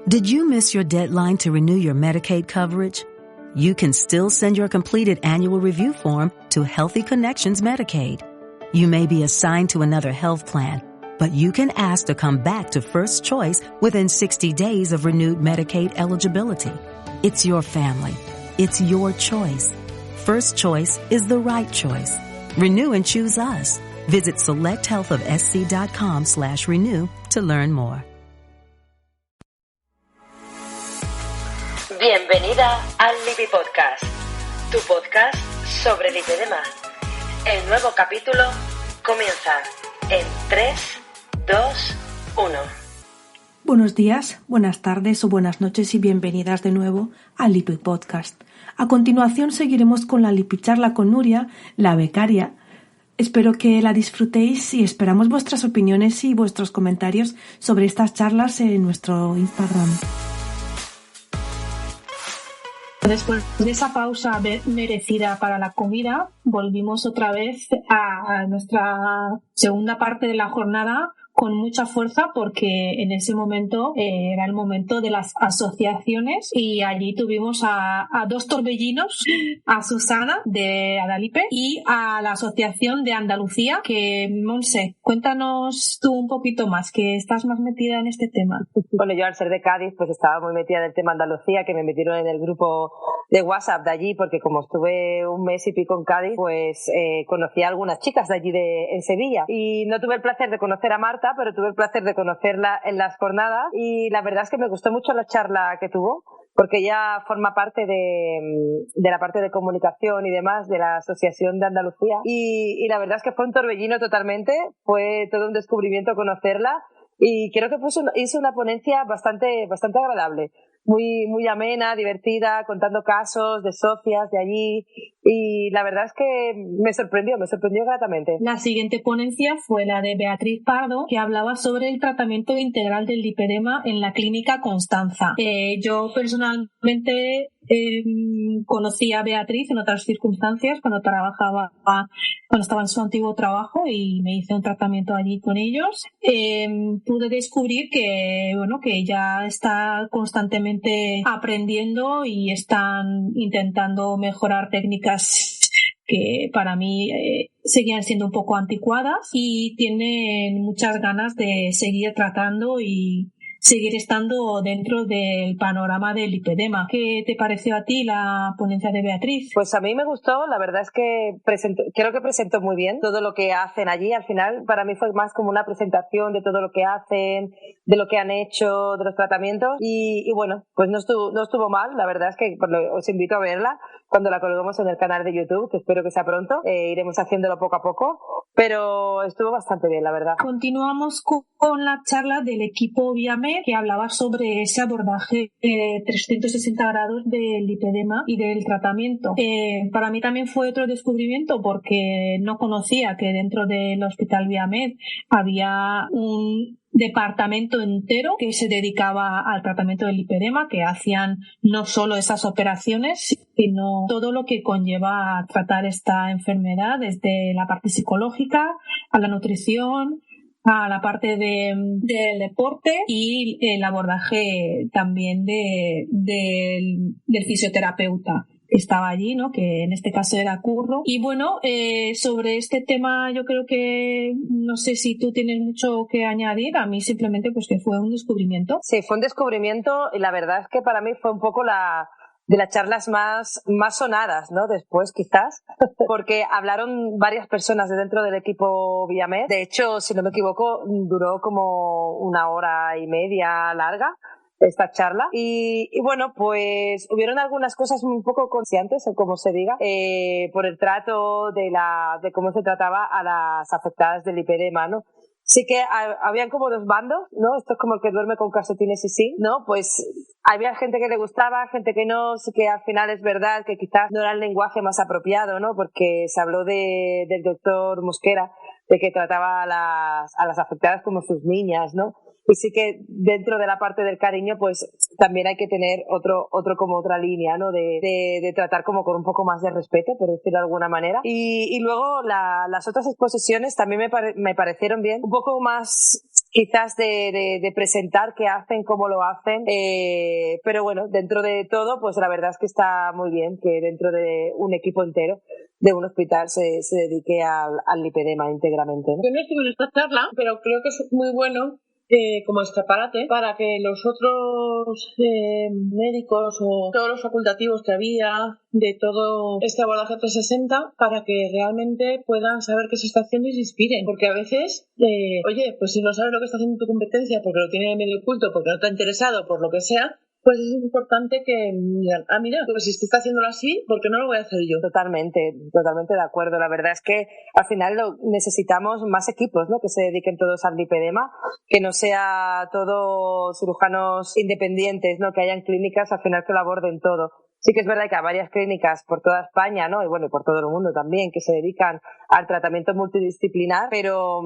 Did you miss your deadline to renew your Medicaid coverage? You can still send your completed annual review form to Healthy Connections Medicaid. You may be assigned to another health plan, but you can ask to come back to First Choice within 60 days of renewed Medicaid eligibility. It's your family. It's your choice. First Choice is the right choice. Renew and choose us. Visit selecthealthofsc.com/renew to learn more. Bienvenida al Lippi Podcast, tu podcast sobre lipedema. El nuevo capítulo comienza en 3, 2, 1. Buenos días, buenas tardes o buenas noches y bienvenidas de nuevo al Lippi Podcast. A continuación seguiremos con la Lipicharla con Nuria, la becaria. Espero que la disfrutéis y esperamos vuestras opiniones y vuestros comentarios sobre estas charlas en nuestro Instagram. Después de esa pausa merecida para la comida, volvimos otra vez a nuestra segunda parte de la jornada con mucha fuerza, porque en ese momento era el momento de las asociaciones y allí tuvimos a dos torbellinos, a Susana de Adalipe y a la Asociación de Andalucía, que Monse, cuéntanos tú un poquito más, que estás más metida en este tema. Bueno, yo al ser de Cádiz pues estaba muy metida en el tema Andalucía, que me metieron en el grupo de WhatsApp de allí, porque como estuve un mes y pico en Cádiz, pues conocí a algunas chicas de allí en Sevilla, y no tuve el placer de conocer a Marta, pero tuve el placer de conocerla en las jornadas, y la verdad es que me gustó mucho la charla que tuvo, porque ella forma parte de la parte de comunicación y demás de la Asociación de Andalucía, y la verdad es que fue un torbellino totalmente, fue todo un descubrimiento conocerla, y creo que hizo una ponencia bastante agradable. Muy amena, divertida, contando casos de socias de allí, y la verdad es que me sorprendió gratamente. La siguiente ponencia fue la de Beatriz Pardo, que hablaba sobre el tratamiento integral del lipedema en la Clínica Constanza. Yo personalmente conocí a Beatriz en otras circunstancias cuando estaba en su antiguo trabajo, y me hice un tratamiento allí con ellos. Pude descubrir que ella está constantemente aprendiendo y están intentando mejorar técnicas que para mí seguían siendo un poco anticuadas, y tienen muchas ganas de seguir tratando y seguir estando dentro del panorama del lipedema. ¿Qué te pareció a ti la ponencia de Beatriz? Pues a mí me gustó, la verdad es que creo que presentó muy bien todo lo que hacen allí. Al final para mí fue más como una presentación de todo lo que hacen, de lo que han hecho, de los tratamientos, y bueno, pues no estuvo mal. La verdad es que os invito a verla cuando la colguemos en el canal de YouTube, que espero que sea pronto. Iremos haciéndolo poco a poco, pero estuvo bastante bien, la verdad. Continuamos con la charla del equipo Viamed, que hablaba sobre ese abordaje 360 grados del lipedema y del tratamiento. Para mí también fue otro descubrimiento, porque no conocía que dentro del Hospital Viamed había un departamento entero que se dedicaba al tratamiento del lipedema, que hacían no solo esas operaciones, sino todo lo que conlleva a tratar esta enfermedad, desde la parte psicológica a la nutrición, a la parte del deporte y el abordaje también del fisioterapeuta que estaba allí, ¿no? Que en este caso era Curro. Y bueno, sobre este tema yo creo que no sé si tú tienes mucho que añadir. A mí simplemente pues que fue un descubrimiento. Sí, fue un descubrimiento, y la verdad es que para mí fue un poco de las charlas más sonadas, ¿no? Después, quizás, porque hablaron varias personas de dentro del equipo Viamed. De hecho, si no me equivoco, duró como 1 hora y media larga esta charla, y bueno, pues hubieron algunas cosas un poco conscientes, o como se diga, por el trato de cómo se trataba a las afectadas del lipedema, ¿no? Sí que habían como dos bandos, ¿no? Esto es como el que duerme con calcetines y sí, ¿no? Pues había gente que le gustaba, gente que no. Sí que al final es verdad que quizás no era el lenguaje más apropiado, ¿no? Porque se habló del doctor Mosquera, de que trataba a las afectadas como sus niñas, ¿no? Y sí que dentro de la parte del cariño, pues también hay que tener como otra línea, ¿no? De tratar como con un poco más de respeto, por decirlo de alguna manera. Y luego las otras exposiciones también me parecieron bien, un poco más quizás de presentar qué hacen, cómo lo hacen, pero bueno, dentro de todo, pues la verdad es que está muy bien que dentro de un equipo entero de un hospital se dedique al lipedema íntegramente, ¿no? Yo no estuve en esta charla, pero creo que es muy bueno como escaparate para que los otros médicos o todos los facultativos que había de todo este abordaje 360 para que realmente puedan saber qué se está haciendo y se inspiren, porque a veces oye, pues si no sabes lo que está haciendo tu competencia porque lo tiene medio oculto, porque no te ha interesado, por lo que sea, pues es importante que mira, pues si está haciéndolo así, ¿por qué no lo voy a hacer yo? Totalmente de acuerdo. La verdad es que al final necesitamos más equipos, ¿no? Que se dediquen todos al lipedema, que no sea todo cirujanos independientes, ¿no? Que hayan clínicas al final que lo aborden todo. Sí que es verdad que hay varias clínicas por toda España, ¿no? Y bueno, por todo el mundo también, que se dedican al tratamiento multidisciplinar, pero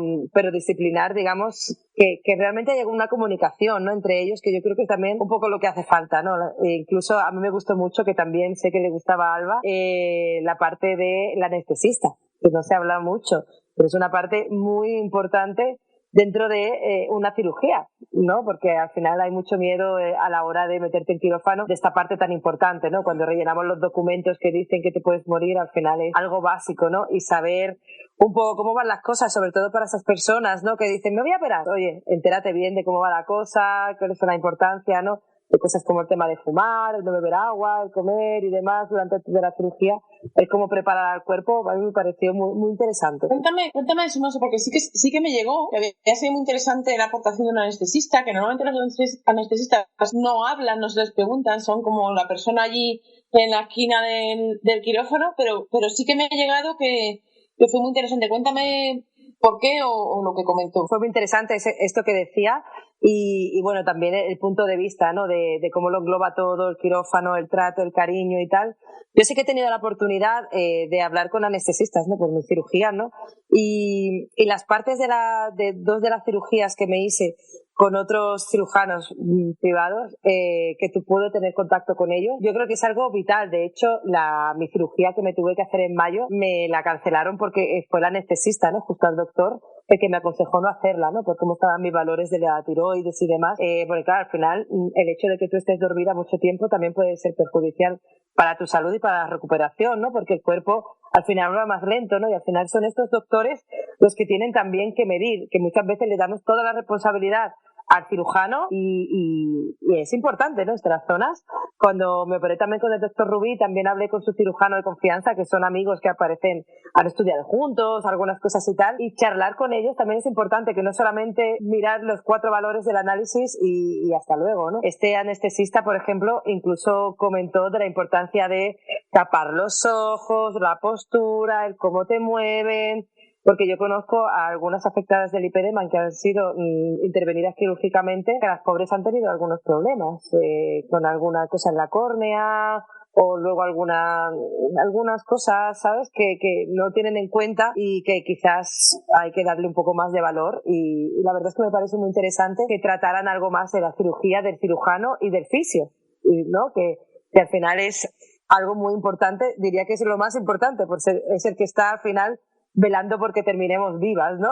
disciplinar, digamos, que realmente haya una comunicación, ¿no? Entre ellos, que yo creo que es también un poco lo que hace falta, ¿no? Incluso a mí me gustó mucho, que también sé que le gustaba a Alba, la parte del anestesista, que no se habla mucho, pero es una parte muy importante dentro de una cirugía, ¿no? Porque al final hay mucho miedo a la hora de meterte en quirófano de esta parte tan importante, ¿no? Cuando rellenamos los documentos que dicen que te puedes morir, al final es algo básico, ¿no? Y saber un poco cómo van las cosas, sobre todo para esas personas, ¿no? Que dicen, me voy a operar. Oye, entérate bien de cómo va la cosa, cuál es la importancia, ¿no? De cosas como el tema de fumar, el no beber agua, el comer y demás durante la cirugía, el cómo preparar al cuerpo, a mí me pareció muy, muy interesante. Cuéntame eso, no sé, porque sí que me llegó, que había sido muy interesante la aportación de un anestesista, que normalmente los anestesistas no hablan, no se les preguntan, son como la persona allí en la esquina del quirófano, pero sí que me ha llegado que fue muy interesante. Cuéntame por qué o lo que comentó. Fue muy interesante esto que decía. Y bueno, también el punto de vista, ¿no? De cómo lo engloba todo, el quirófano, el trato, el cariño y tal. Yo sí que he tenido la oportunidad de hablar con anestesistas, ¿no? Por mi cirugía, ¿no? Y las partes de dos de las cirugías que me hice con otros cirujanos privados, que tú puedo tener contacto con ellos, yo creo que es algo vital. De hecho, mi cirugía que me tuve que hacer en mayo, me la cancelaron porque fue el anestesista, ¿no? Justo el doctor, el que me aconsejó no hacerla, ¿no? Por cómo estaban mis valores de la tiroides y demás. Porque claro, al final, el hecho de que tú estés dormida mucho tiempo también puede ser perjudicial para tu salud y para la recuperación, ¿no? Porque el cuerpo al final va más lento, ¿no? Y al final son estos doctores los que tienen también que medir, que muchas veces le damos toda la responsabilidad al cirujano y es importante, ¿no? Estas zonas. Cuando me operé también con el doctor Rubí, también hablé con su cirujano de confianza, que son amigos que han estudiado juntos, algunas cosas y tal, y charlar con ellos también es importante, que no solamente mirar los 4 valores del análisis y hasta luego, ¿no? Este anestesista, por ejemplo, incluso comentó de la importancia de tapar los ojos, la postura, el cómo te mueven, porque yo conozco a algunas afectadas del lipedema que han sido intervenidas quirúrgicamente, que las pobres han tenido algunos problemas con alguna cosa en la córnea o luego algunas cosas, ¿sabes?, que no tienen en cuenta y que quizás hay que darle un poco más de valor. Y la verdad es que me parece muy interesante que trataran algo más de la cirugía, del cirujano y del fisio, ¿no? Que al final es algo muy importante, diría que es lo más importante, por es el que está al final velando porque terminemos vivas, ¿no?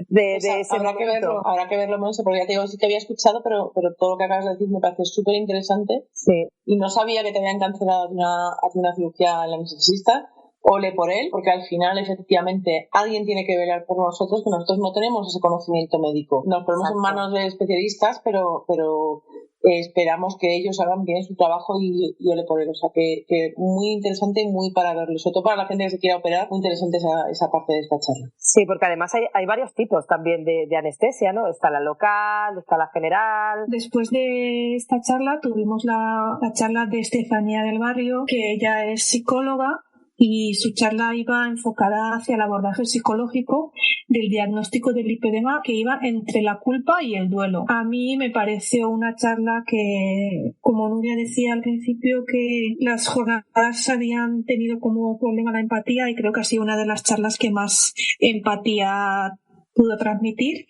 De ese habrá que verlo, Monse, porque ya te digo, sí que había escuchado, pero todo lo que acabas de decir me parece súper interesante. Sí. Y no sabía que te habían cancelado hacer una cirugía al anestesista. Ole por él, porque al final, efectivamente, alguien tiene que velar por nosotros, que nosotros no tenemos ese conocimiento médico. Nos ponemos en manos de especialistas, pero esperamos que ellos hagan bien su trabajo y ole por él. O sea, que muy interesante y muy para verlo. Sobre todo para la gente que se quiera operar, muy interesante esa parte de esta charla. Sí, porque además hay varios tipos también de anestesia, ¿no? Está la local, está la general. Después de esta charla tuvimos la charla de Estefanía del Barrio, que ella es psicóloga, y su charla iba enfocada hacia el abordaje psicológico del diagnóstico del lipedema, que iba entre la culpa y el duelo. A mí me pareció una charla que, como Nuria decía al principio, que las jornadas habían tenido como problema la empatía, y creo que ha sido una de las charlas que más empatía pudo transmitir.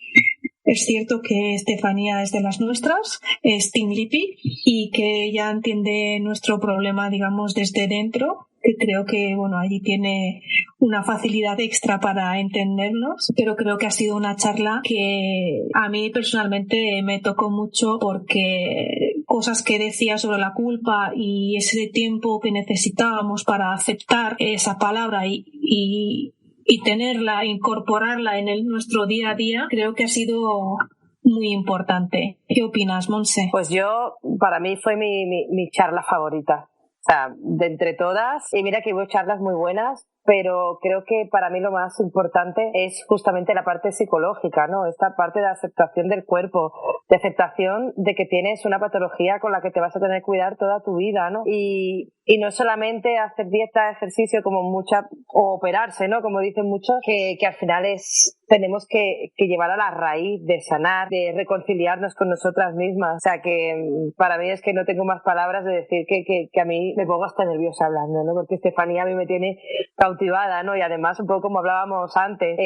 Es cierto que Estefanía es de las nuestras, es Team Lipi, y que ella entiende nuestro problema, digamos, desde dentro. que creo que allí tiene una facilidad extra para entendernos, pero creo que ha sido una charla que a mí personalmente me tocó mucho, porque cosas que decía sobre la culpa y ese tiempo que necesitábamos para aceptar esa palabra y tenerla, incorporarla en nuestro día a día, creo que ha sido muy importante. ¿Qué opinas, Monse? Pues para mí fue mi charla favorita. O sea, de entre todas, y mira que hubo charlas muy buenas, pero creo que para mí lo más importante es justamente la parte psicológica, ¿no? Esta parte de aceptación del cuerpo, de aceptación de que tienes una patología con la que te vas a tener que cuidar toda tu vida, ¿no? Y no solamente hacer dieta, ejercicio o operarse, ¿no? Como dicen muchos, que al final tenemos que llevar a la raíz de sanar, de reconciliarnos con nosotras mismas. O sea, que para mí es que no tengo más palabras de decir que a mí me pongo hasta nerviosa hablando, ¿no? Porque Estefanía a mí me tiene cautivada, ¿no? Y además, un poco como hablábamos antes,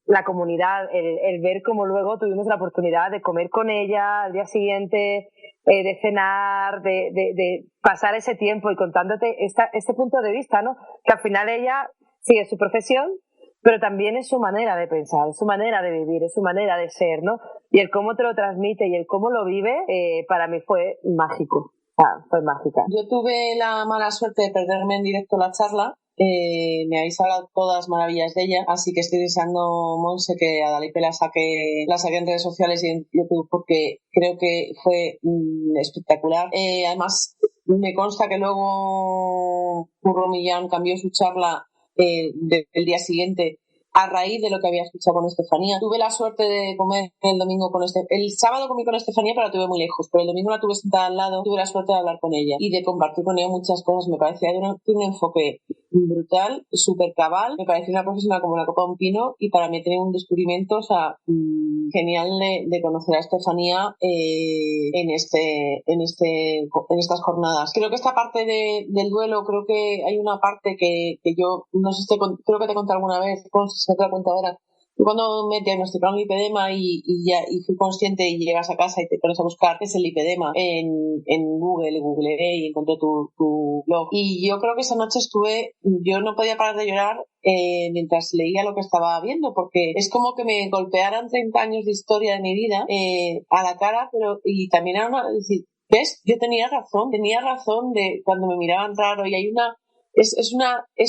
la comunidad, el ver cómo luego tuvimos la oportunidad de comer con ella al día siguiente, de cenar, de pasar ese tiempo y contándote este punto de vista, ¿no? Que al final ella sigue su profesión, pero también es su manera de pensar, es su manera de vivir, es su manera de ser, ¿no? Y el cómo te lo transmite y el cómo lo vive, para mí fue mágico. Fue mágica. Yo tuve la mala suerte de perderme en directo la charla. Me habéis hablado todas maravillas de ella, así que estoy deseando, Monse, que a Dalipe la saque en redes sociales y en YouTube, porque creo que fue espectacular. Además, me consta que luego Curro Millán cambió su charla del día siguiente a raíz de lo que había escuchado con Estefanía. Tuve la suerte de comer el domingo el sábado comí con Estefanía, pero la tuve muy lejos, pero el domingo la tuve sentada al lado, tuve la suerte de hablar con ella y de compartir con ella muchas cosas. Me parecía un enfoque brutal, súper cabal, me parecía una profesional como la copa de un pino, y para mí tenía un descubrimiento, genial de conocer a Estefanía en estas jornadas. Creo que esta parte del duelo, creo que hay una parte que yo no sé, creo que te conté alguna vez, se te la contadora. Cuando me diagnosticaron lipedema y fui consciente, y llegas a casa y te pones a buscar qué es el lipedema en Google, googleé y encontré tu blog. Y yo creo que esa noche yo no podía parar de llorar mientras leía lo que estaba viendo, porque es como que me golpearan 30 años de historia de mi vida a la cara, y también era decir, ¿ves? Yo tenía razón de cuando me miraban raro, y hay es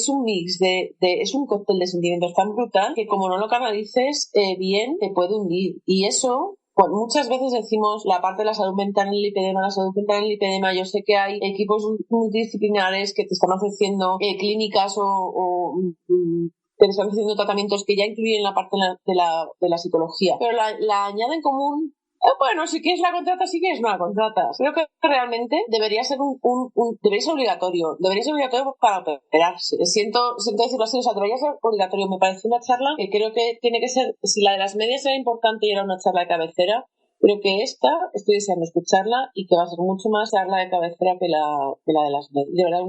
un mix es un cóctel de sentimientos tan brutal que como no lo canalices bien, te puede hundir. Y eso, pues muchas veces decimos la parte de la salud mental en el lipedema. Yo sé que hay equipos multidisciplinares que te están ofreciendo clínicas o te están ofreciendo tratamientos que ya incluyen la parte de la psicología, pero la añaden como bueno, si quieres la contratas, si quieres no la contratas. Creo que realmente debería ser debería ser obligatorio para operarse. Siento decirlo así, debería ser obligatorio. Me parece una charla que creo que tiene que ser, si la de las medias era importante y era una charla de cabecera, creo que estoy deseando escucharla, y que va a ser mucho más charla de cabecera que la de las medias. De verdad,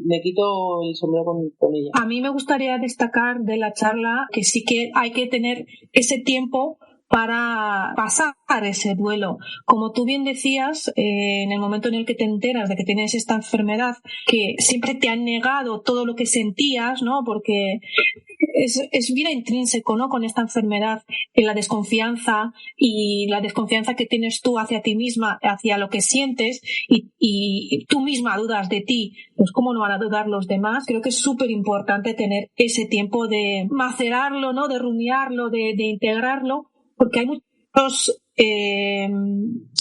me quito el sombrero con ella. A mí me gustaría destacar de la charla que sí que hay que tener ese tiempo para pasar ese duelo. Como tú bien decías, en el momento en el que te enteras de que tienes esta enfermedad, que siempre te han negado todo lo que sentías, ¿no? Porque es vida intrínseco, ¿no? Con esta enfermedad, en la desconfianza, y la desconfianza que tienes tú hacia ti misma, hacia lo que sientes, y tú misma dudas de ti, pues cómo no van a dudar los demás. Creo que es súper importante tener ese tiempo de macerarlo, ¿no? De rumiarlo, de integrarlo, porque hay muchos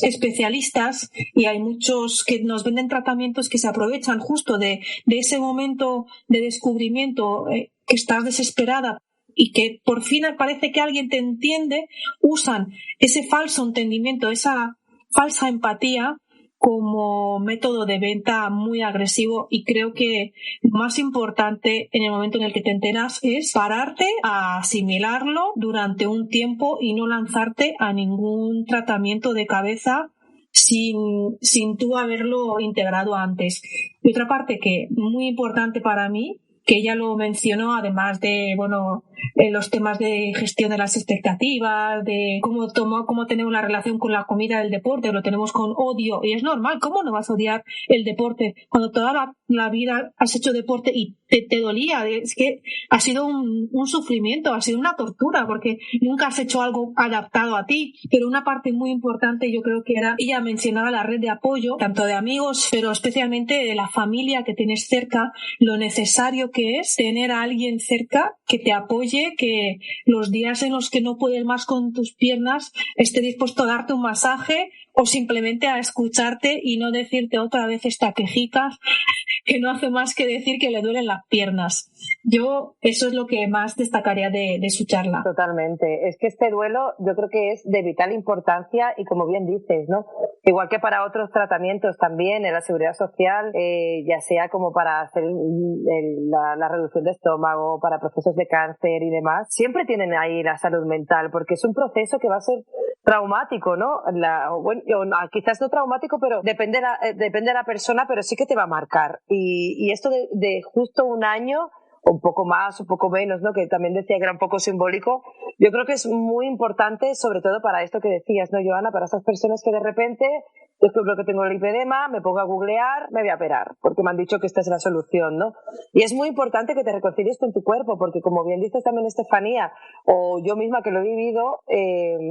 especialistas y hay muchos que nos venden tratamientos que se aprovechan justo de ese momento de descubrimiento, que estás desesperada y que por fin parece que alguien te entiende. Usan ese falso entendimiento, esa falsa empatía como método de venta muy agresivo, y creo que lo más importante en el momento en el que te enteras es pararte a asimilarlo durante un tiempo y no lanzarte a ningún tratamiento de cabeza sin tú haberlo integrado antes. Y otra parte que muy importante para mí, que ella lo mencionó, además de los temas de gestión de las expectativas, de cómo tenemos la relación con la comida del deporte, lo tenemos con odio, y es normal. ¿Cómo no vas a odiar el deporte cuando toda la vida has hecho deporte y te dolía? Es que ha sido un sufrimiento, ha sido una tortura, porque nunca has hecho algo adaptado a ti. Pero una parte muy importante, yo creo que era, ella mencionaba la red de apoyo, tanto de amigos, pero especialmente de la familia que tienes cerca, lo necesario que es tener a alguien cerca que te apoye, que los días en los que no puedes más con tus piernas esté dispuesto a darte un masaje o simplemente a escucharte y no decirte otra vez esta quejica que no hace más que decir que le duelen las piernas. Yo eso es lo que más destacaría de su charla. Totalmente. Es que este duelo yo creo que es de vital importancia y como bien dices, ¿no? Igual que para otros tratamientos también en la seguridad social, ya sea como para hacer la reducción de estómago, para procesos de cáncer y demás, siempre tienen ahí la salud mental porque es un proceso que va a ser traumático, ¿no? Quizás no traumático, pero depende de la persona, pero sí que te va a marcar. Y esto de justo un año, o un poco más, un poco menos, ¿no? Que también decía que era un poco simbólico. Yo creo que es muy importante, sobre todo para esto que decías, ¿no, Joana? Para esas personas que de repente descubro que tengo el lipedema, me pongo a googlear, me voy a operar, porque me han dicho que esta es la solución, ¿no? Y es muy importante que te reconcilies con tu cuerpo, porque como bien dices también Estefanía, o yo misma que lo he vivido,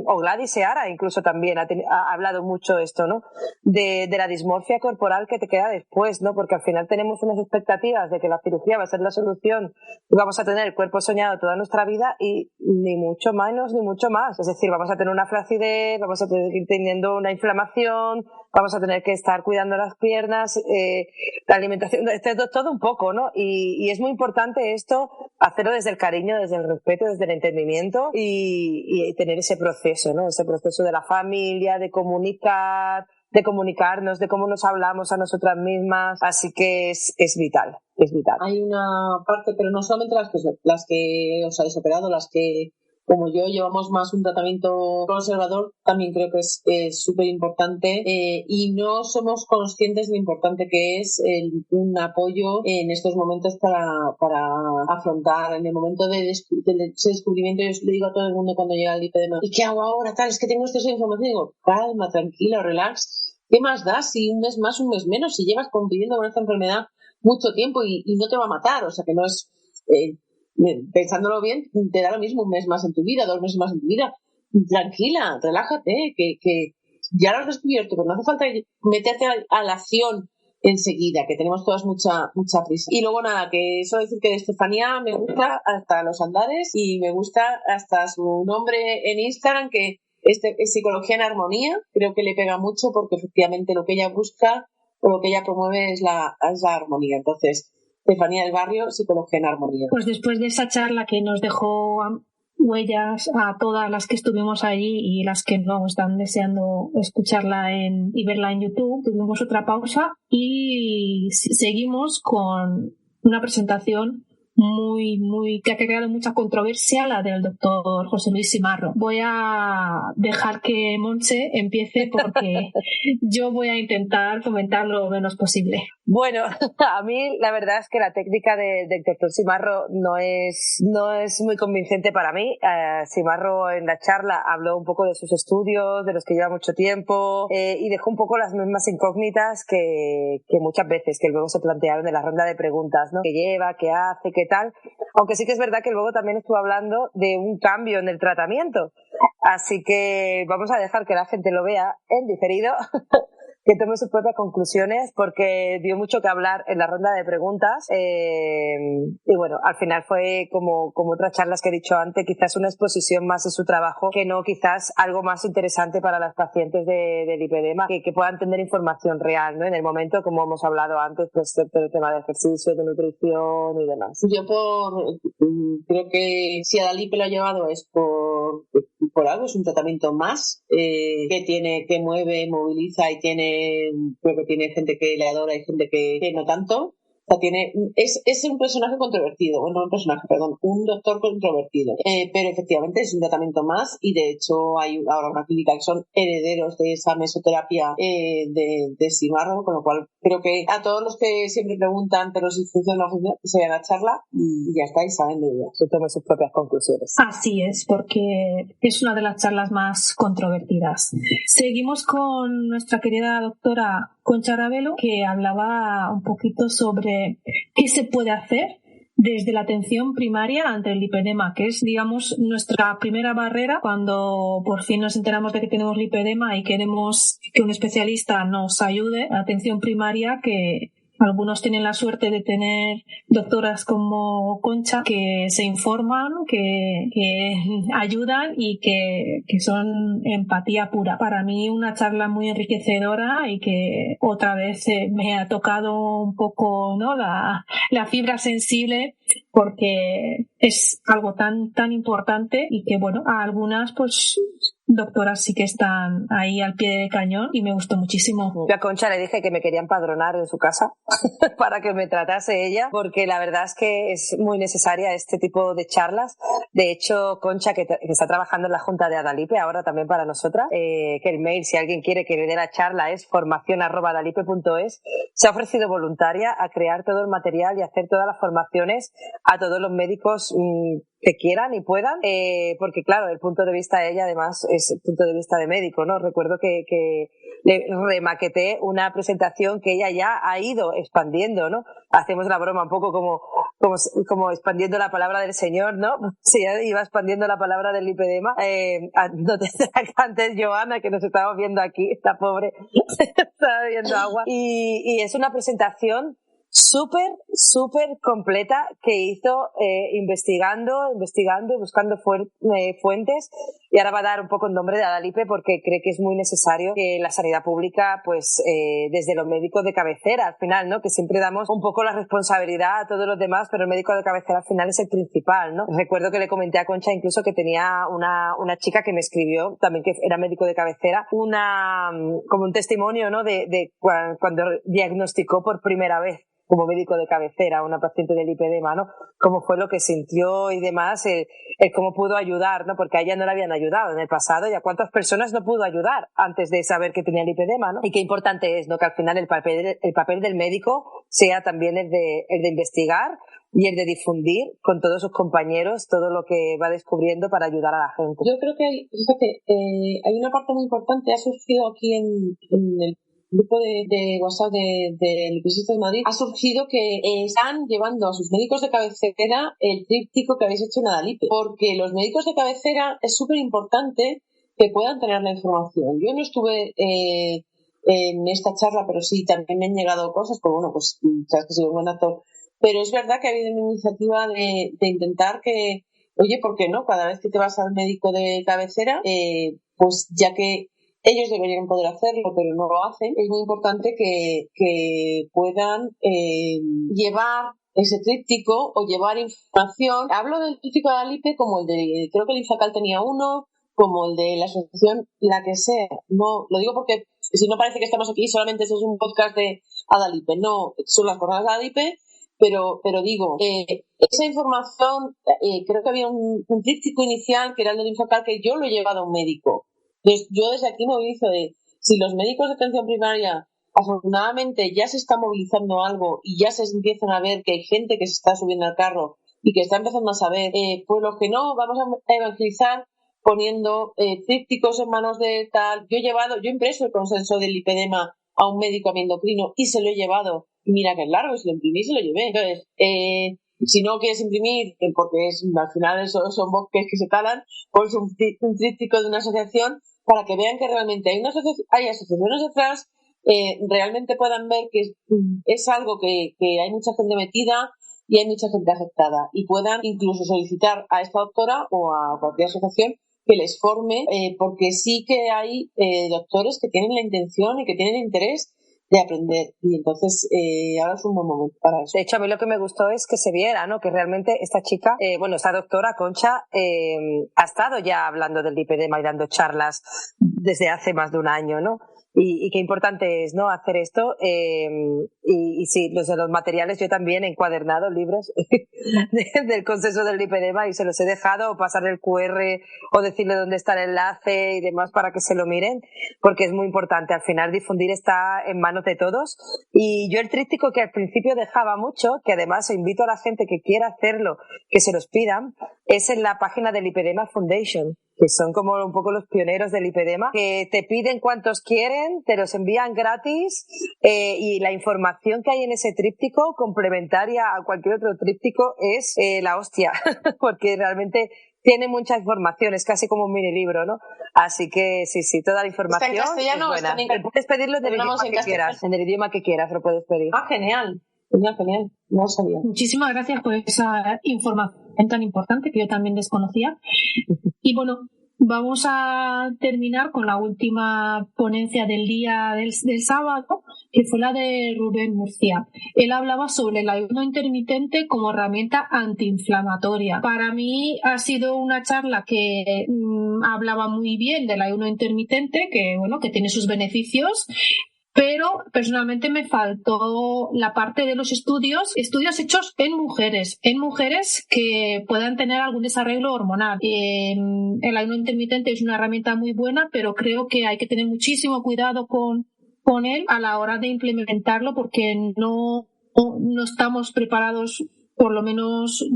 o Gladys Seara incluso también ha hablado mucho esto, ¿no? De la dismorfia corporal que te queda después, ¿no? Porque al final tenemos unas expectativas de que la cirugía va a ser la solución y vamos a tener el cuerpo soñado toda nuestra vida y ni mucho menos ni mucho más. Es decir, vamos a tener una flacidez, vamos a seguir teniendo una inflamación, vamos a tener que estar cuidando las piernas, la alimentación, todo un poco, ¿no? Y es muy importante esto, hacerlo desde el cariño, desde el respeto, desde el entendimiento y tener ese proceso, ¿no? Ese proceso de la familia, de comunicarnos, de cómo nos hablamos a nosotras mismas, así que es vital, es vital. Hay una parte, pero no solamente las que os habéis operado, las que como yo llevamos más un tratamiento conservador, también creo que es súper importante y no somos conscientes de lo importante que es un apoyo en estos momentos para afrontar en el momento de ese descubrimiento. Yo le digo a todo el mundo cuando llega el lipedema, ¿y qué hago ahora? Tal, es que tengo esta información. Digo, calma, tranquila, relax. ¿Qué más da si un mes más, un mes menos? Si llevas conviviendo con esta enfermedad mucho tiempo y no te va a matar, o sea que no es... pensándolo bien, te da lo mismo un mes más en tu vida, 2 meses más en tu vida. Tranquila, relájate, que ya lo has descubierto, pero no hace falta meterte a la acción enseguida, que tenemos todas mucha prisa. Y luego nada, que eso decir que de Estefanía me gusta hasta los andares y me gusta hasta su nombre en Instagram, que es Psicología en Armonía. Creo que le pega mucho porque efectivamente lo que ella busca o lo que ella promueve es la armonía. Entonces, Estefanía del Barrio, Psicología en Armonía. Pues después de esa charla que nos dejó huellas a todas las que estuvimos allí y las que no están deseando escucharla y verla en YouTube, tuvimos otra pausa y seguimos con una presentación que ha creado mucha controversia, la del doctor José Luis Simarro. Voy a dejar que Montse empiece porque yo voy a intentar comentar lo menos posible. Bueno, a mí la verdad es que la técnica del doctor Simarro no es muy convincente para mí. Simarro en la charla habló un poco de sus estudios, de los que lleva mucho tiempo, y dejó un poco las mismas incógnitas que muchas veces, que luego se plantearon en la ronda de preguntas, ¿no? ¿Qué lleva? ¿Qué hace? ¿Qué tal? Aunque sí que es verdad que luego también estuvo hablando de un cambio en el tratamiento. Así que vamos a dejar que la gente lo vea en diferido, que tome sus propias conclusiones, porque dio mucho que hablar en la ronda de preguntas. Y bueno, al final fue como otras charlas que he dicho antes, quizás una exposición más de su trabajo, que no quizás algo más interesante para las pacientes de lipedema, que puedan tener información real, ¿no? En el momento, como hemos hablado antes, pues el tema de ejercicio, de nutrición y demás. Yo creo que si a la lipe lo ha llevado es por algo, es un tratamiento más que mueve, moviliza y creo que tiene gente que le adora y gente que no tanto. O sea, es un personaje controvertido, bueno, un doctor controvertido, pero efectivamente es un tratamiento más y de hecho hay ahora una clínica que son herederos de esa mesoterapia de Simarro, con lo cual creo que a todos los que siempre preguntan pero si funciona o no funciona, que se vayan a la charla y ya está, y saben de ella, se tomen sus propias conclusiones. Así es, porque es una de las charlas más controvertidas. Seguimos con nuestra querida doctora Concha Ravelo, que hablaba un poquito sobre qué se puede hacer desde la atención primaria ante el lipedema, que es, digamos, nuestra primera barrera cuando por fin nos enteramos de que tenemos lipedema y queremos que un especialista nos ayude. La atención primaria, que algunos tienen la suerte de tener doctoras como Concha que se informan, que ayudan y que son empatía pura. Para mí una charla muy enriquecedora y que otra vez me ha tocado un poco, ¿no?, la fibra sensible, porque es algo tan importante y que, bueno, a algunas pues doctoras sí que están ahí al pie del cañón y me gustó muchísimo. Yo a Concha le dije que me quería empadronar en su casa para que me tratase ella, porque la verdad es que es muy necesaria este tipo de charlas. De hecho, Concha, que está trabajando en la Junta de Adalipe, ahora también para nosotras, que el mail, si alguien quiere que le dé la charla, es formacion@adalipe.es, se ha ofrecido voluntaria a crear todo el material y hacer todas las formaciones a todos los médicos que quieran y puedan, porque claro, el punto de vista de ella además es el punto de vista de médico, ¿no? Recuerdo que le remaqueté una presentación que ella ya ha ido expandiendo, ¿no? Hacemos la broma un poco como expandiendo la palabra del Señor, ¿no? Sí, iba expandiendo la palabra del lipedema. No te antes Joana, que nos estamos viendo aquí, esta pobre, estaba bebiendo agua. Y es una presentación súper completa que hizo investigando y buscando fuentes, y ahora va a dar un poco el nombre de Adalipe porque cree que es muy necesario que la sanidad pública, pues desde los médicos de cabecera al final, ¿no?, que siempre damos un poco la responsabilidad a todos los demás, pero el médico de cabecera al final es el principal, ¿no? Recuerdo que le comenté a Concha incluso que tenía una chica que me escribió también, que era médico de cabecera, como un testimonio, ¿no?, de cuando diagnosticó por primera vez como médico de cabecera a una paciente de lipedema, ¿no? Cómo fue lo que sintió y demás, cómo pudo ayudar, ¿no? Porque a ella no le habían ayudado en el pasado, y a cuántas personas no pudo ayudar antes de saber que tenía lipedema, ¿no? Y qué importante es, ¿no?, que al final el papel del médico sea también el de investigar y el de difundir con todos sus compañeros todo lo que va descubriendo para ayudar a la gente. Yo creo que hay una parte muy importante, ha surgido aquí en el grupo de WhatsApp de Lipistas Madrid, ha surgido que están llevando a sus médicos de cabecera el tríptico que habéis hecho en Adalipe, porque los médicos de cabecera es súper importante que puedan tener la información. Yo no estuve en esta charla, pero sí, también me han llegado cosas, pues bueno, pues sabes que soy un buen actor, pero es verdad que ha habido una iniciativa de intentar que, oye, ¿por qué no? Cada vez que te vas al médico de cabecera, pues ya que ellos deberían poder hacerlo, pero no lo hacen, es muy importante que puedan llevar ese tríptico o llevar información. Hablo del tríptico de Adalipe como creo que el Infacal tenía uno, como el de la asociación, la que sea. No, lo digo porque si no parece que estamos aquí, solamente eso es un podcast de Adalipe. No, son las jornadas de Adalipe, pero digo, esa información, creo que había un tríptico inicial que era el del Infacal, que yo lo he llevado a un médico. Entonces, yo desde aquí movilizo si los médicos de atención primaria afortunadamente ya se está movilizando algo y ya se empiezan a ver que hay gente que se está subiendo al carro y que está empezando a saber, pues los que no, vamos a evangelizar poniendo trípticos en manos de tal. Yo he impreso el consenso del lipedema a un médico endocrino y se lo he llevado. Y mira que es largo, si lo imprimí se lo llevé. Entonces, si no quieres imprimir, porque al final son bosques que se talan, pues un tríptico de una asociación para que vean que realmente hay asociaciones detrás, realmente puedan ver que es algo que hay mucha gente metida y hay mucha gente afectada, y puedan incluso solicitar a esta doctora o a cualquier asociación que les forme, porque sí que hay doctores que tienen la intención y que tienen interés de aprender, y entonces ahora es un buen momento para eso. De hecho, a mí lo que me gustó es que se viera, ¿no?, que realmente esta chica, esta doctora Concha, ha estado ya hablando del lipedema y dando charlas desde hace más de un año, ¿no? y qué importante es, ¿no?, hacer esto. Y sí, los materiales yo también he encuadernado libros del consenso del lipedema y se los he dejado, o pasar el QR o decirle dónde está el enlace y demás para que se lo miren, porque es muy importante. Al final difundir está en manos de todos. Y yo el tríptico que al principio dejaba mucho, que además invito a la gente que quiera hacerlo, que se los pidan, es en la página del Lipedema Foundation, que son como un poco los pioneros del lipedema, que te piden cuantos quieren, te los envían gratis, y la información que hay en ese tríptico, complementaria a cualquier otro tríptico, es la hostia, porque realmente tiene mucha información, es casi como un mini libro, ¿no? Así que sí, toda la información ¿Está en castellano es buena. o está en Puedes pedirlo en el idioma que quieras, en el idioma que quieras lo puedes pedir. Ah, genial. Genial. No lo sabía. Muchísimas gracias por esa información tan importante que yo también desconocía. Y bueno, vamos a terminar con la última ponencia del día del sábado, que fue la de Rubén Murcia. Él hablaba sobre el ayuno intermitente como herramienta antiinflamatoria. Para mí ha sido una charla que hablaba muy bien del ayuno intermitente, que bueno, que tiene sus beneficios. Pero personalmente me faltó la parte de los estudios hechos en mujeres que puedan tener algún desarreglo hormonal. El ayuno intermitente es una herramienta muy buena, pero creo que hay que tener muchísimo cuidado con él a la hora de implementarlo, porque no estamos preparados, por lo menos.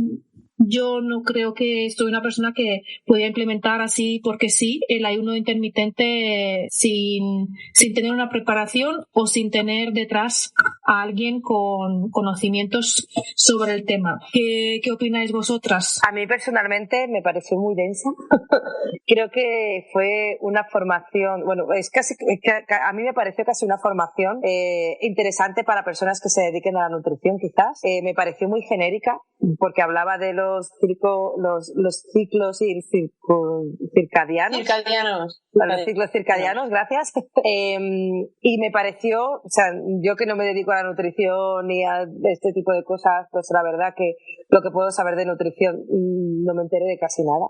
Yo no creo que soy una persona que pueda implementar así porque sí el ayuno intermitente sin tener una preparación o sin tener detrás a alguien con conocimientos sobre el tema. ¿Qué opináis vosotras? A mí personalmente me pareció muy densa. Creo que fue una formación, bueno, es casi, a mí me pareció casi una formación interesante para personas que se dediquen a la nutrición, quizás. Me pareció muy genérica porque hablaba de los ciclos circadianos. Los ciclos circadianos, gracias. Y me pareció, o sea, yo que no me dedico a la nutrición ni a este tipo de cosas, pues la verdad que lo que puedo saber de nutrición no me enteré de casi nada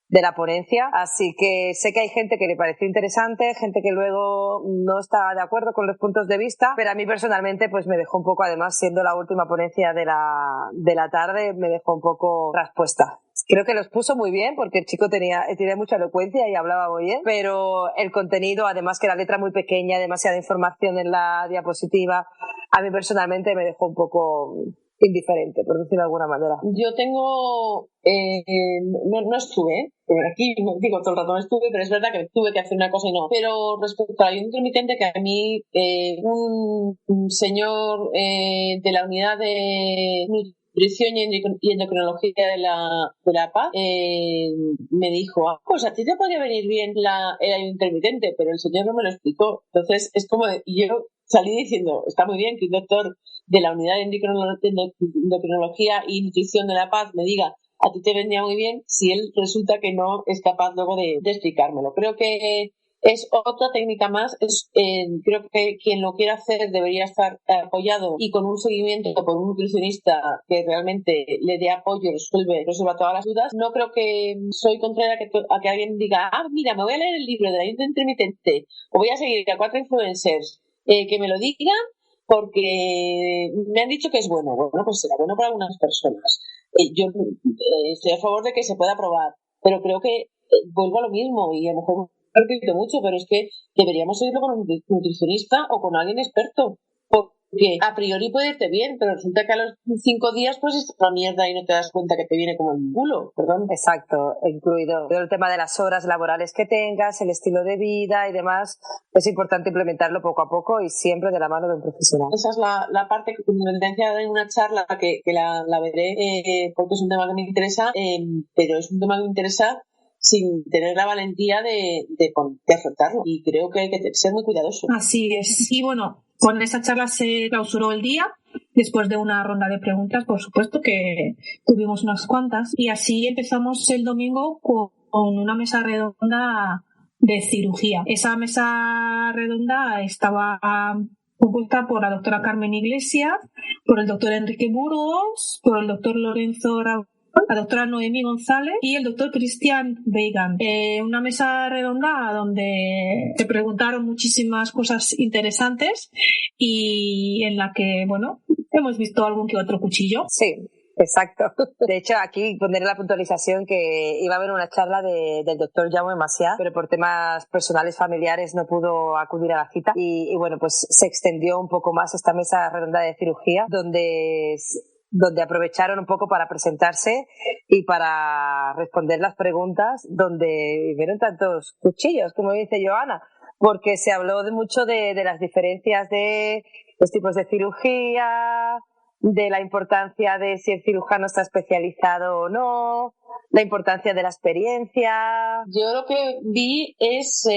de la ponencia, así que sé que hay gente que le pareció interesante, gente que luego no está de acuerdo con los puntos de vista, pero a mí personalmente pues me dejó un poco, además siendo la última ponencia de la tarde, me dejó un poco traspuesta. Creo que los puso muy bien porque el chico tenía mucha elocuencia y hablaba muy bien, pero el contenido, además que la letra muy pequeña, demasiada información en la diapositiva, a mí personalmente me dejó un poco indiferente, por decirlo de alguna manera. Yo tengo, no estuve, aquí digo todo el rato no estuve, pero es verdad que tuve que hacer una cosa y no. Pero respecto al ayuno intermitente, que a mí un señor de la unidad de nutrición y endocrinología de la PAZ me dijo, pues a ti te podría venir bien el ayuno intermitente, pero el señor no me lo explicó. Entonces es como yo salí diciendo, está muy bien que un doctor de la unidad de endocrinología y nutrición de la PAZ me diga, a ti te vendría muy bien, si él resulta que no es capaz luego de explicármelo. Creo que es otra técnica más. Creo que quien lo quiera hacer debería estar apoyado y con un seguimiento por un nutricionista que realmente le dé apoyo y resuelva todas las dudas. No creo que soy contraria a que alguien diga, mira, me voy a leer el libro del ayuno intermitente o voy a seguir a 4 influencers que me lo digan porque me han dicho que es bueno. Bueno, pues será bueno para algunas personas. Yo estoy a favor de que se pueda probar, pero creo que vuelvo a lo mismo y a lo mejor me repito mucho, pero es que deberíamos seguirlo con un nutricionista o con alguien experto, porque a priori puede irte bien, pero resulta que a los 5 días pues es una mierda y no te das cuenta que te viene como el culo, perdón. Exacto, incluido el tema de las horas laborales que tengas, el estilo de vida y demás. Es importante implementarlo poco a poco y siempre de la mano de un profesional. Esa es la parte que me tendencia en una charla que la veré porque es un tema que me interesa, pero es un tema que me interesa sin tener la valentía de afrontarlo, y creo que hay que ser muy cuidadoso. Así es. Y bueno, con esa charla se clausuró el día, después de una ronda de preguntas, por supuesto, que tuvimos unas cuantas, y así empezamos el domingo con una mesa redonda de cirugía. Esa mesa redonda estaba compuesta por la doctora Carmen Iglesias, por el doctor Enrique Burgos, por el doctor Lorenzo Rabón la doctora Noemí González y el doctor Christian Weigand. Una mesa redonda donde se preguntaron muchísimas cosas interesantes y en la que, bueno, hemos visto algún que otro cuchillo. Sí. Exacto. De hecho, aquí pondré la puntualización que iba a haber una charla del doctor Jaume Macià, pero por temas personales familiares no pudo acudir a la cita y bueno, pues se extendió un poco más esta mesa redonda de cirugía donde aprovecharon un poco para presentarse y para responder las preguntas, donde vieron tantos cuchillos, como dice Joana, porque se habló mucho de las diferencias de los tipos de cirugía, de la importancia de si el cirujano está especializado o no, la importancia de la experiencia. Yo lo que vi es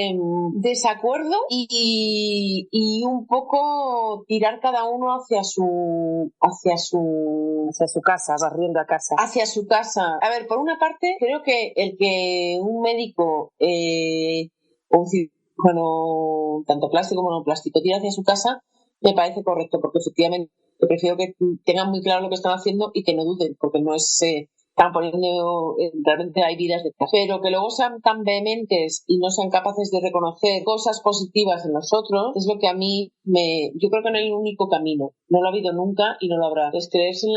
desacuerdo y un poco tirar cada uno hacia su casa, barriendo a casa. Hacia su casa. A ver, por una parte, creo que el que un médico o un cirujano, tanto plástico como no plástico, tire hacia su casa, me parece correcto, porque efectivamente prefiero que tengan muy claro lo que están haciendo y que no duden, porque no es están poniendo, realmente hay vidas detrás. Pero que luego sean tan vehementes y no sean capaces de reconocer cosas positivas en nosotros, es lo que a mí yo creo que no hay un único camino. No lo ha habido nunca y no lo habrá. Es creerse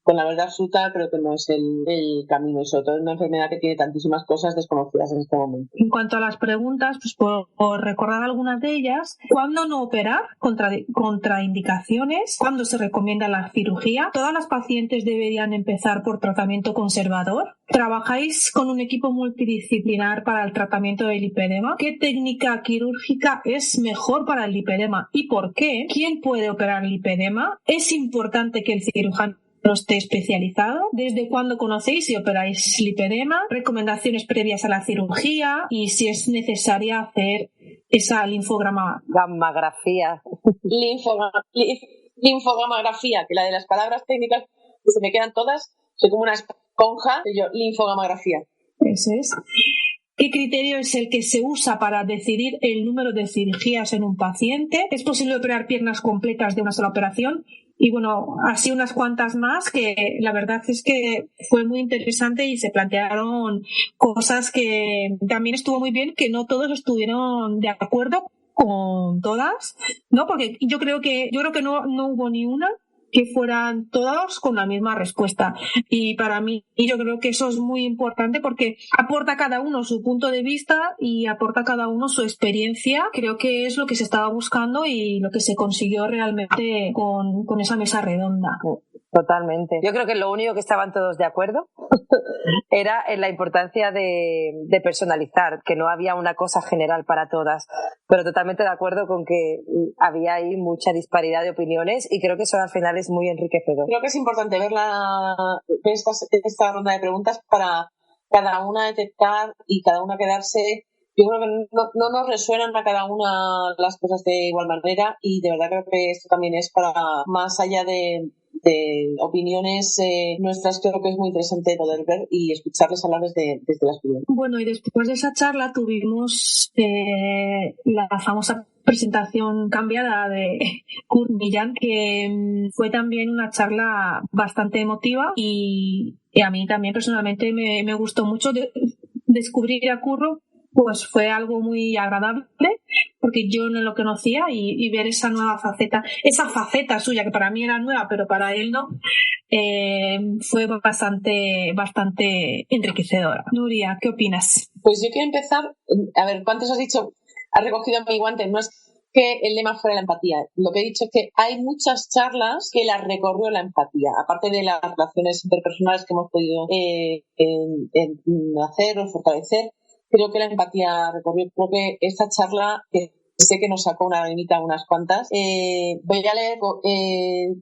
con la verdad absoluta, creo que no es el camino. Y sobre todo en una enfermedad que tiene tantísimas cosas desconocidas en este momento. En cuanto a las preguntas, pues por recordar algunas de ellas, ¿cuándo no operar? Contraindicaciones, ¿cuándo se recomienda la cirugía? ¿Todas las pacientes deberían empezar por tratamiento conservador? ¿Trabajáis con un equipo multidisciplinar para el tratamiento del lipedema? ¿Qué técnica quirúrgica es mejor para el lipedema y por qué? ¿Quién puede operar lipedema? ¿Es importante que el cirujano no esté especializado? ¿Desde cuándo conocéis si operáis lipedema? ¿Recomendaciones previas a la cirugía? Y si es necesaria hacer esa linfogamografía. Linfogamografía, que la de las palabras técnicas que se me quedan todas, soy como una esponja, y yo, linfogamografía. Eso es. ¿Qué criterio es el que se usa para decidir el número de cirugías en un paciente? ¿Es posible operar piernas completas de una sola operación? Y bueno, así unas cuantas más que la verdad es que fue muy interesante y se plantearon cosas que también estuvo muy bien, que no todos estuvieron de acuerdo con todas, ¿no? Porque yo creo que no hubo ni una que fueran todos con la misma respuesta. Y para mí, yo creo que eso es muy importante porque aporta a cada uno su punto de vista y aporta a cada uno su experiencia. Creo que es lo que se estaba buscando y lo que se consiguió realmente con esa mesa redonda. Totalmente. Yo creo que lo único que estaban todos de acuerdo era en la importancia de personalizar, que no había una cosa general para todas, pero totalmente de acuerdo con que había ahí mucha disparidad de opiniones y creo que eso al final es muy enriquecedor. Creo que es importante ver esta ronda de preguntas para cada una detectar y cada una quedarse. Yo creo que no nos resuenan a cada una las cosas de igual manera y de verdad creo que esto también es para más allá de opiniones nuestras. Creo que es muy interesante poder ver y escucharles hablar desde la experiencia. Bueno, y después de esa charla tuvimos la famosa presentación cambiada de Kurt Millan, que fue también una charla bastante emotiva y a mí también personalmente me gustó mucho descubrir a Curro. Pues fue algo muy agradable porque yo no lo conocía y ver esa nueva faceta, esa faceta suya que para mí era nueva pero para él no, fue bastante enriquecedora. Nuria, ¿qué opinas? Pues yo quiero empezar, a ver, ¿cuántos has dicho? Has recogido mi guante, no es que el lema fuera la empatía. Lo que he dicho es que hay muchas charlas que las recorrió la empatía, aparte de las relaciones interpersonales que hemos podido hacer o fortalecer. Creo que la empatía recorrió. Creo que esta charla, que sé que nos sacó una lagrimita unas cuantas, voy a leer.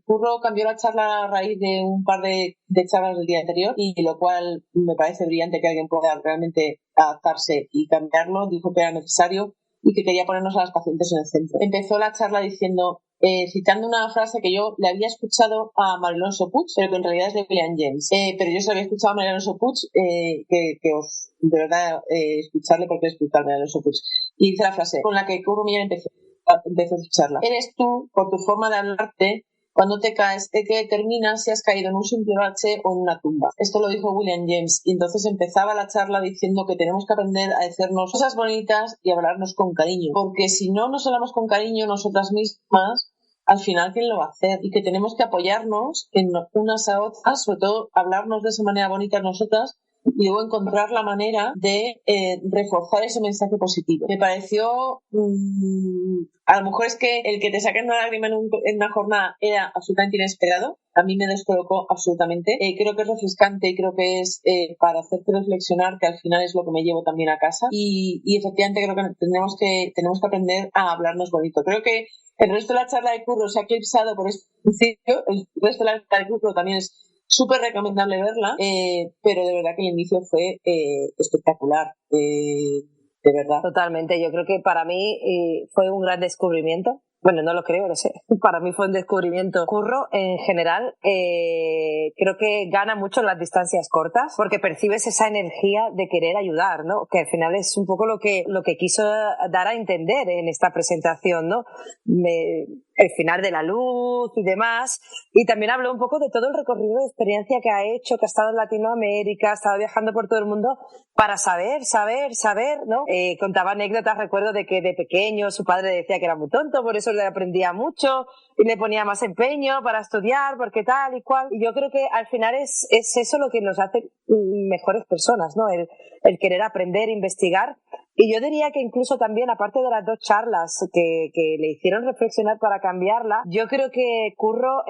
Curro cambió la charla a raíz de un par de charlas del día anterior, y lo cual me parece brillante que alguien pueda realmente adaptarse y cambiarlo. Dijo que era necesario y que quería ponernos a las pacientes en el centro. Empezó la charla diciendo, citando una frase que yo le había escuchado a Marilonso Puig, pero que en realidad es de William James. Pero yo se lo había escuchado a Marilonso Puig, que os, de verdad, escucharle porque es brutal Marilonso Puig. Y dice la frase con la que Curro Millan empezó su charla. Eres tú, por tu forma de hablarte, cuando te caes, ¿de qué determinas si has caído en un simple bache o en una tumba? Esto lo dijo William James y entonces empezaba la charla diciendo que tenemos que aprender a decirnos cosas bonitas y hablarnos con cariño, porque si no nos hablamos con cariño nosotras mismas, al final ¿quién lo va a hacer? Y que tenemos que apoyarnos en unas a otras, sobre todo hablarnos de esa manera bonita nosotras, y luego encontrar la manera de reforzar ese mensaje positivo. Me pareció, a lo mejor es que el que te saquen una lágrima en una jornada era absolutamente inesperado, a mí me descolocó absolutamente. Creo que es refrescante y creo que es para hacerte reflexionar, que al final es lo que me llevo también a casa, y efectivamente creo que tenemos que aprender a hablarnos bonito. Creo que el resto de la charla de Curro se ha eclipsado por este principio, el resto de la charla de Curro también es súper recomendable verla, pero de verdad que el inicio fue espectacular, de verdad. Totalmente, yo creo que para mí fue un gran descubrimiento. Bueno, no lo creo, no sé. Para mí fue un descubrimiento. Curro, en general, creo que gana mucho en las distancias cortas porque percibes esa energía de querer ayudar, ¿no? Que al final es un poco lo que quiso dar a entender en esta presentación, ¿no? El final de la luz y demás. Y también habló un poco de todo el recorrido de experiencia que ha hecho, que ha estado en Latinoamérica, ha estado viajando por todo el mundo para saber, ¿no? Contaba anécdotas, recuerdo de que de pequeño su padre decía que era muy tonto, por eso le aprendía mucho y le ponía más empeño para estudiar, porque tal y cual. Y yo creo que al final es eso lo que nos hace mejores personas, ¿no? El querer aprender, investigar. Y yo diría que incluso también, aparte de las dos charlas que le hicieron reflexionar para cambiarla, yo creo que Curro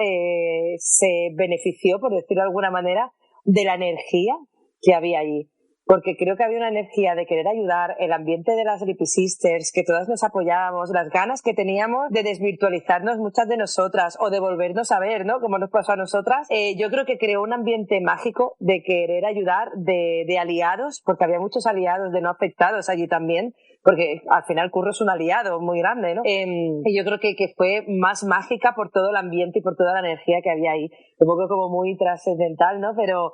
se benefició, por decirlo de alguna manera, de la energía que había allí. Porque creo que había una energía de querer ayudar, el ambiente de las Lippy Sisters, que todas nos apoyábamos, las ganas que teníamos de desvirtualizarnos muchas de nosotras o de volvernos a ver, ¿no? Como nos pasó a nosotras. Yo creo que creó un ambiente mágico de querer ayudar, de aliados, porque había muchos aliados de no afectados allí también, porque al final Curro es un aliado muy grande, ¿no? Y yo creo que fue más mágica por todo el ambiente y por toda la energía que había ahí. Un poco como muy trascendental, ¿no? Pero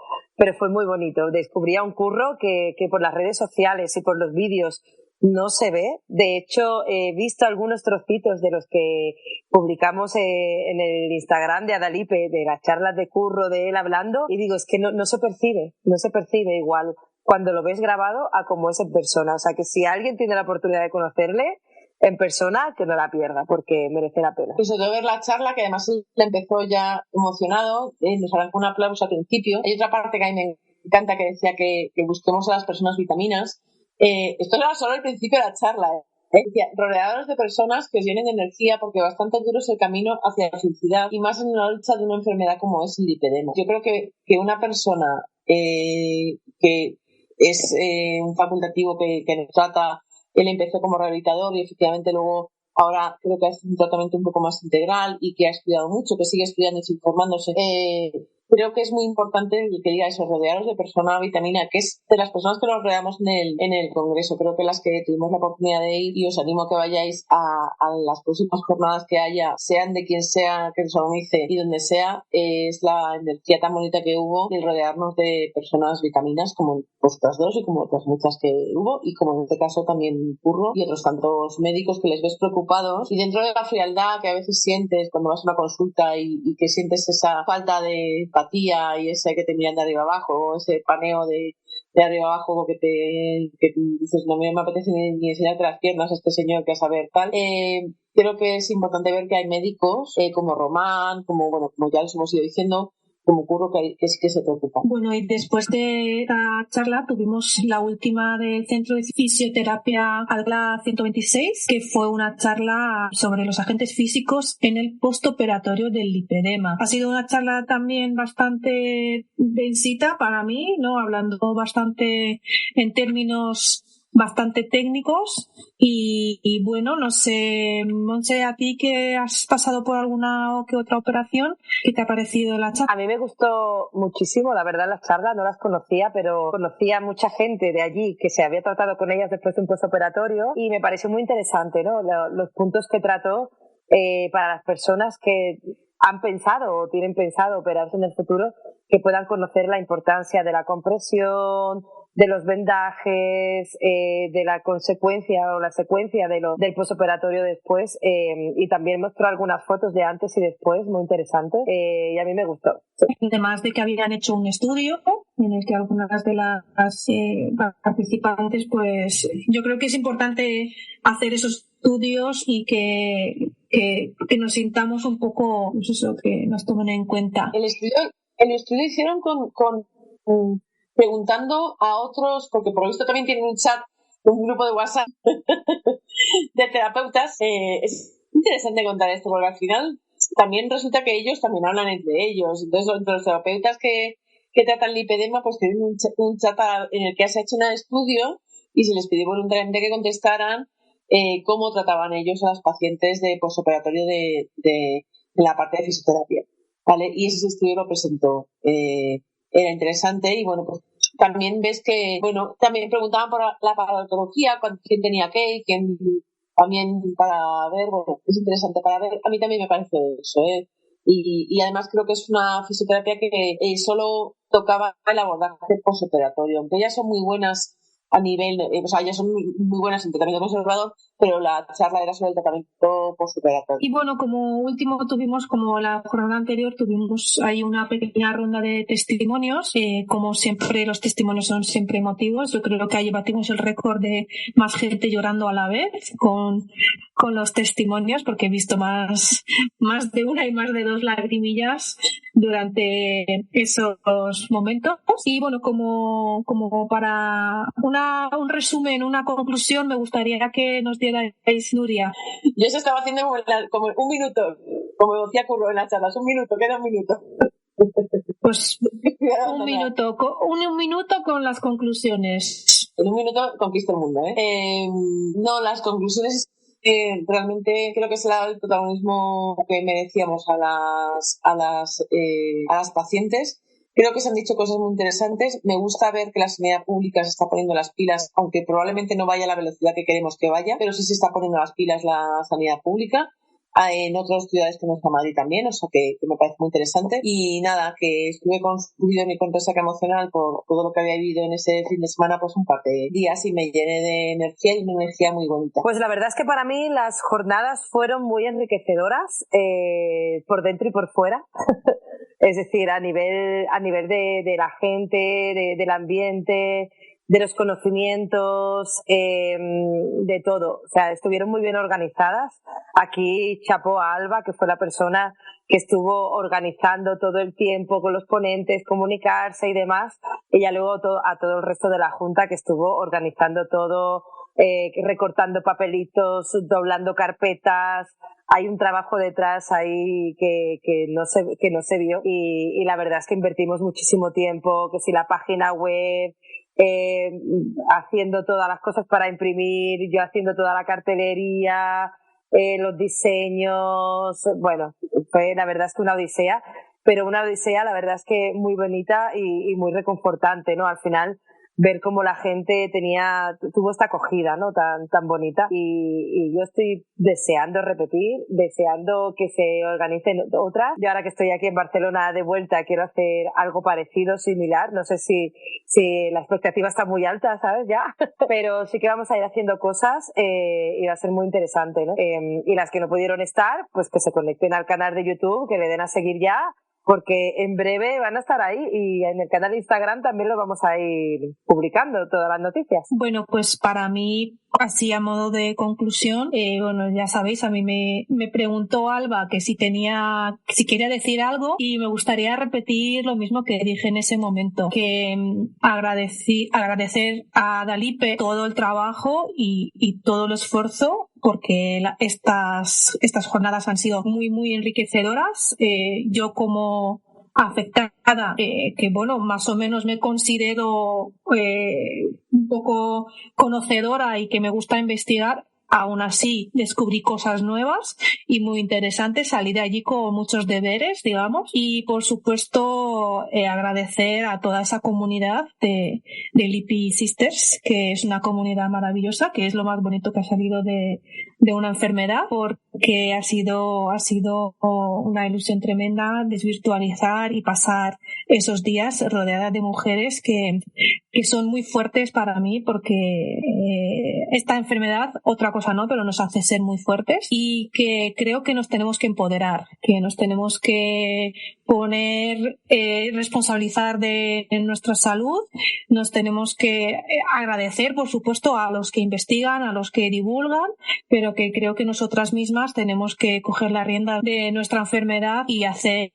fue muy bonito. Descubrí a un Curro que por las redes sociales y por los vídeos no se ve. De hecho, he visto algunos trocitos de los que publicamos en el Instagram de Adalipe, de las charlas de Curro, de él hablando, y digo, es que no se percibe igual cuando lo ves grabado a como es en persona. O sea que si alguien tiene la oportunidad de conocerle en persona, que no la pierda, porque merece la pena. Pues de ver la charla, que además él empezó ya emocionado, nos arrancó un aplauso al principio. Hay otra parte que a mí me encanta, que decía que busquemos a las personas vitaminas. Esto era solo el principio de la charla, Decía, rodeados de personas que os llenen de energía, porque bastante duro es el camino hacia la felicidad, y más en una lucha de una enfermedad como es el lipedema. Yo creo que una persona que es un facultativo que nos trata, él empezó como rehabilitador y efectivamente luego ahora creo que hace un tratamiento un poco más integral y que ha estudiado mucho, que sigue estudiando y informándose. Creo que es muy importante que diga eso, rodearos de persona vitamina, que es de las personas que nos rodeamos en el congreso. Creo que las que tuvimos la oportunidad de ir, y os animo a que vayáis a las próximas jornadas que haya, sean de quien sea que os organice y donde sea, es la energía tan bonita que hubo el rodearnos de personas vitaminas, como vosotras dos y como otras muchas que hubo, y como en este caso también Curro y otros tantos médicos que les ves preocupados, y dentro de la frialdad que a veces sientes cuando vas a una consulta y que sientes esa falta de empatía y ese que te miran de arriba abajo, ese paneo de arriba abajo que dices, no me apetece ni enseñarte las piernas a este señor, que a saber tal. Creo que es importante ver que hay médicos como Román, como ya les hemos ido diciendo, como Curro, que se preocupa. Bueno, y después de esta charla tuvimos la última del Centro de Fisioterapia Algla 126, que fue una charla sobre los agentes físicos en el postoperatorio del lipedema. Ha sido una charla también bastante densita para mí, ¿no? Hablando bastante en términos bastante técnicos y bueno, no sé, Montse, a ti que has pasado por alguna o que otra operación, ¿qué te ha parecido la charla? A mí me gustó muchísimo, la verdad, las charlas no las conocía, pero conocía a mucha gente de allí que se había tratado con ellas después de un postoperatorio y me pareció muy interesante, ¿no? Los puntos que trató para las personas que han pensado o tienen pensado operarse en el futuro, que puedan conocer la importancia de la compresión, de los vendajes, de la consecuencia o la secuencia del posoperatorio después, y también mostró algunas fotos de antes y después, muy interesante, y a mí me gustó. Además de que habían hecho un estudio en el que algunas de las participantes, pues yo creo que es importante hacer esos estudios y que nos sintamos un poco, pues eso, que nos tomen en cuenta. El estudio hicieron con preguntando a otros, porque por lo visto también tienen un chat, un grupo de WhatsApp de terapeutas. Es interesante contar esto, porque al final también resulta que ellos también hablan entre ellos. Entonces, entre los terapeutas que tratan lipedema, pues tienen un chat en el que se ha hecho un estudio y se les pidió voluntariamente que contestaran cómo trataban ellos a las pacientes de posoperatorio de la parte de fisioterapia, ¿vale? Y ese estudio lo presentó. Era interesante y bueno, pues también ves que, bueno, también preguntaban por la patología, quién tenía qué, quién también para ver, bueno, es interesante para ver. A mí también me parece eso, y además creo que es una fisioterapia que solo tocaba el abordaje posoperatorio, aunque ellas son muy buenas a nivel, o sea, ellas son muy buenas en tratamiento conservador, pero la charla era sobre el tratamiento posoperatorio. Y bueno, como último tuvimos, como la jornada anterior, tuvimos ahí una pequeña ronda de testimonios. Como siempre, los testimonios son siempre emotivos. Yo creo que ahí batimos el récord de más gente llorando a la vez con los testimonios, porque he visto más de una y más de dos lagrimillas durante esos momentos. Y bueno, como para un resumen, una conclusión, me gustaría que nos dierais, Nuria. Yo se estaba haciendo como un minuto, como decía Curro en las charlas, queda un minuto. Pues un minuto con las conclusiones. En un minuto conquisto el mundo, No, las conclusiones realmente creo que se le ha dado el protagonismo que merecíamos a las pacientes. Creo que se han dicho cosas muy interesantes. Me gusta ver que la sanidad pública se está poniendo las pilas, aunque probablemente no vaya a la velocidad que queremos que vaya, pero sí se está poniendo las pilas la sanidad pública. En otras ciudades que no está Madrid también, o sea que me parece muy interesante. Y nada, que estuve consumido en mi resaca emocional por todo lo que había vivido en ese fin de semana, pues un par de días, y me llené de energía y una energía muy bonita. Pues la verdad es que para mí las jornadas fueron muy enriquecedoras, por dentro y por fuera. Es decir, a nivel de la gente, del ambiente, de los conocimientos, de todo. O sea, estuvieron muy bien organizadas. Aquí chapó a Alba, que fue la persona que estuvo organizando todo el tiempo con los ponentes, comunicarse y demás. Ella luego a todo el resto de la junta, que estuvo organizando todo, recortando papelitos, doblando carpetas. Hay un trabajo detrás ahí que no se vio, y la verdad es que invertimos muchísimo tiempo, que si la página web, haciendo todas las cosas para imprimir, yo haciendo toda la cartelería, los diseños, bueno, fue la verdad es que una odisea, pero una odisea la verdad es que muy bonita y muy reconfortante, ¿no? Al final ver cómo la gente tuvo esta acogida, ¿no? tan bonita, y yo estoy deseando repetir, deseando que se organicen otras. Yo ahora que estoy aquí en Barcelona de vuelta quiero hacer algo parecido, similar. No sé si la expectativa está muy alta, ¿sabes? Ya, pero sí que vamos a ir haciendo cosas, y va a ser muy interesante, ¿no? Y las que no pudieron estar, pues que se conecten al canal de YouTube, que le den a seguir ya, porque en breve van a estar ahí, y en el canal de Instagram también lo vamos a ir publicando todas las noticias. Bueno, pues para mí, así a modo de conclusión, bueno, ya sabéis, a mí me preguntó Alba que si quería decir algo, y me gustaría repetir lo mismo que dije en ese momento, que agradecer a Dalipe todo el trabajo y todo el esfuerzo, porque estas jornadas han sido muy, muy enriquecedoras. Yo como afectada, que bueno, más o menos me considero un poco conocedora y que me gusta investigar, aún así descubrí cosas nuevas y muy interesantes, salí de allí con muchos deberes, digamos, y por supuesto agradecer a toda esa comunidad de Lipid Sisters, que es una comunidad maravillosa, que es lo más bonito que ha salido de una enfermedad, porque ha sido una ilusión tremenda desvirtualizar y pasar esos días rodeada de mujeres que son muy fuertes para mí, porque esta enfermedad, otra cosa no, pero nos hace ser muy fuertes, y que creo que nos tenemos que empoderar, que nos tenemos que poner, responsabilizar de nuestra salud, nos tenemos que agradecer, por supuesto, a los que investigan, a los que divulgan, pero que creo que nosotras mismas tenemos que coger la rienda de nuestra enfermedad y hacer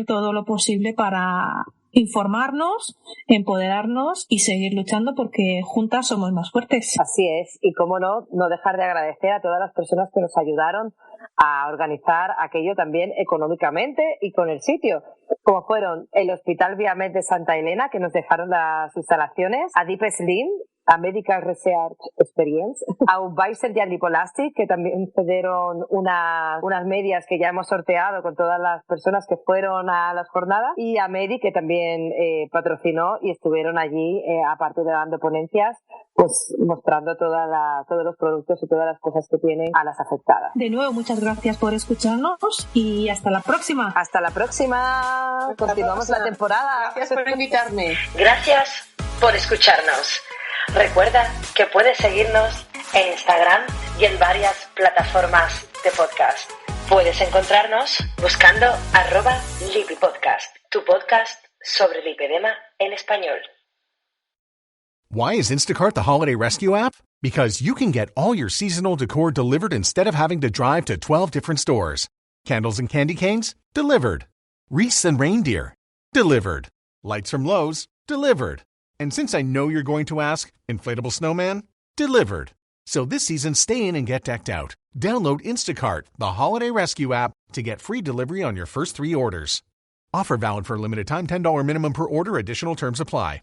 todo lo posible para informarnos, empoderarnos y seguir luchando, porque juntas somos más fuertes. Así es, y cómo no dejar de agradecer a todas las personas que nos ayudaron a organizar aquello también económicamente y con el sitio, como fueron el Hospital Viamed de Santa Elena, que nos dejaron las instalaciones, a Deep Slim, a Medical Research Experience, a Ubaiser y a Lipolastic, que también cedieron unas medias que ya hemos sorteado con todas las personas que fueron a las jornadas, y a Medi, que también patrocinó y estuvieron allí, aparte de dando ponencias, pues mostrando todos los productos y todas las cosas que tienen a las afectadas. De nuevo, muchas gracias por escucharnos y hasta la próxima. Hasta la próxima. Continuamos la temporada. Gracias por invitarme. Gracias por escucharnos. Recuerda que puedes seguirnos en Instagram y en varias plataformas de podcast. Puedes encontrarnos buscando @lipipodcast, tu podcast sobre lipedema en español. Why is Instacart the holiday rescue app? Because you can get all your seasonal decor delivered instead of having to drive to 12 different stores. Candles and candy canes? Delivered. Wreaths and reindeer? Delivered. Lights from Lowe's? Delivered. And since I know you're going to ask, inflatable snowman? Delivered. So this season, stay in and get decked out. Download Instacart, the holiday rescue app, to get free delivery on your first 3 orders. Offer valid for a limited time, $10 minimum per order, additional terms apply.